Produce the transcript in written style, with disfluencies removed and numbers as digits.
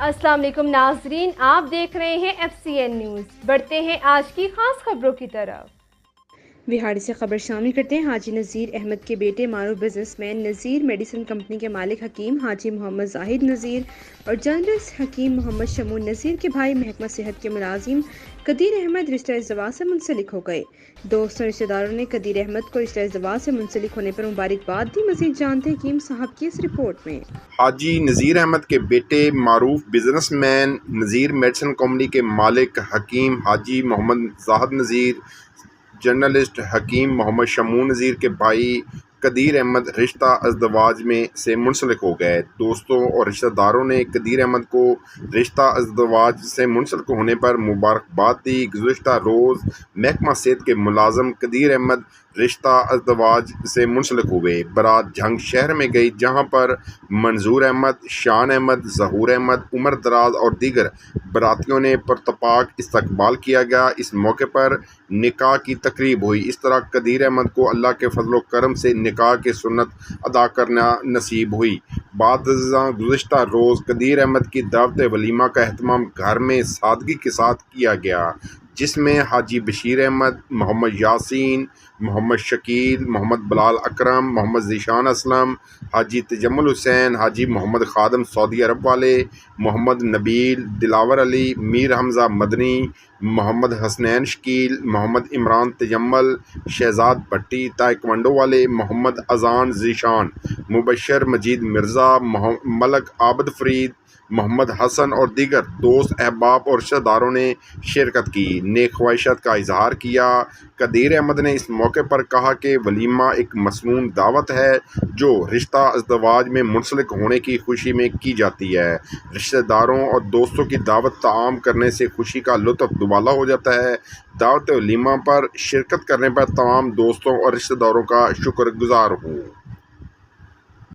अस्सलाम वालेकुम नाजरीन, आप देख रहे हैं FCN न्यूज़। बढ़ते हैं आज की खास खबरों की तरफ। बिहाड़ी से खबर शामिल करते हैं। हाजी नज़ीर अहमद के बेटे मारूफ बिजनेसमैन नज़ीर मेडिसिन कंपनी के मालिक हकीम हाजी मोहम्मद जाहिद नज़ीर और जर्नलिस्ट हकीम मोहम्मद शमून नज़ीर के भाई महकमा सेहत के मुलाजिम कदीर अहमद रिश्ता इज़्दवाज से मुंसलिक हो गए। दोस्तों रिश्तेदारों ने कदीर अहमद को रिश्ता इज़्दवाज से मुंसलिक होने पर मुबारकबाद दी। मज़ीद जानते हैं हकीम साहब की इस रिपोर्ट में। हाजी नज़ीर अहमद के बेटे मारूफ बिजनेसमैन नज़ीर मेडिसिन कंपनी के मालिक हकीम हाजी मोहम्मद जाहिद नज़ीर, जर्नलिस्ट हकीम मोहम्मद शमून नज़ीर के भाई कदीर अहमद रिश्ता इज़्दवाज में से मुंसलिक हो गए। दोस्तों और रिश्तेदारों ने कदीर अहमद को रिश्ता इज़्दवाज से मुंसलिक होने पर मुबारकबाद दी। गुज़िश्ता रोज़ महकमा सेहत के मुलाज़म कदीर अहमद रिश्ता इज़्दवाज से मुंसलिक हुए। बारात झंग शहर में गई, जहाँ पर मंजूर अहमद, शान अहमद, ज़हूर अहमद, उमर दराज और दीगर बरातियों ने पुरतपाक इस्तकबाल किया गया। इस मौके पर निकाह की तकरीब हुई। इस तरह कदीर अहमद को अल्लाह के फजल करम से निकाह की सुन्नत अदा करना नसीब हुई। बाद गुज़िश्ता रोज़ कदीर अहमद की दावत वलीमा का एहतमाम घर में सादगी के साथ किया गया, जिसमें हाजी बशीर अहमद, मोहम्मद यासीन, मोहम्मद शकील, मोहम्मद बिलाल अकरम, मोहम्मद ज़ीशान असलम, हाजी तजम्मुल हुसैन, हाजी मोहम्मद खादम सऊदी अरब वाले, मोहम्मद नबील, दिलावर अली, मीर हमज़ा मदनी, मोहम्मद हसनैन शकील, मोहम्मद इमरान तजम्मल, शहजाद भट्टी ताइक्वांडो वाले, मोहम्मद अजान ज़ीशान, मुबशर मजीद मिर्ज़ा, मलक आबद फरीद, मोहम्मद हसन और दीगर दोस्त अहबाब और रिश्तेदारों ने शिरकत की, नेक ख्वाहिशात का इजहार किया। कदीर अहमद ने इस मौके पर कहा कि वलीमा एक मसनून दावत है जो रिश्ता इज़्दवाज में मुंसलिक होने की खुशी में की जाती है। रिश्तेदारों और दोस्तों की दावत ताम करने से खुशी का लुत्फ़ दुबाला हो जाता है। दावत वलीमा पर शिरकत करने पर तमाम दोस्तों और रिश्तेदारों का शुक्रगुजार हूँ।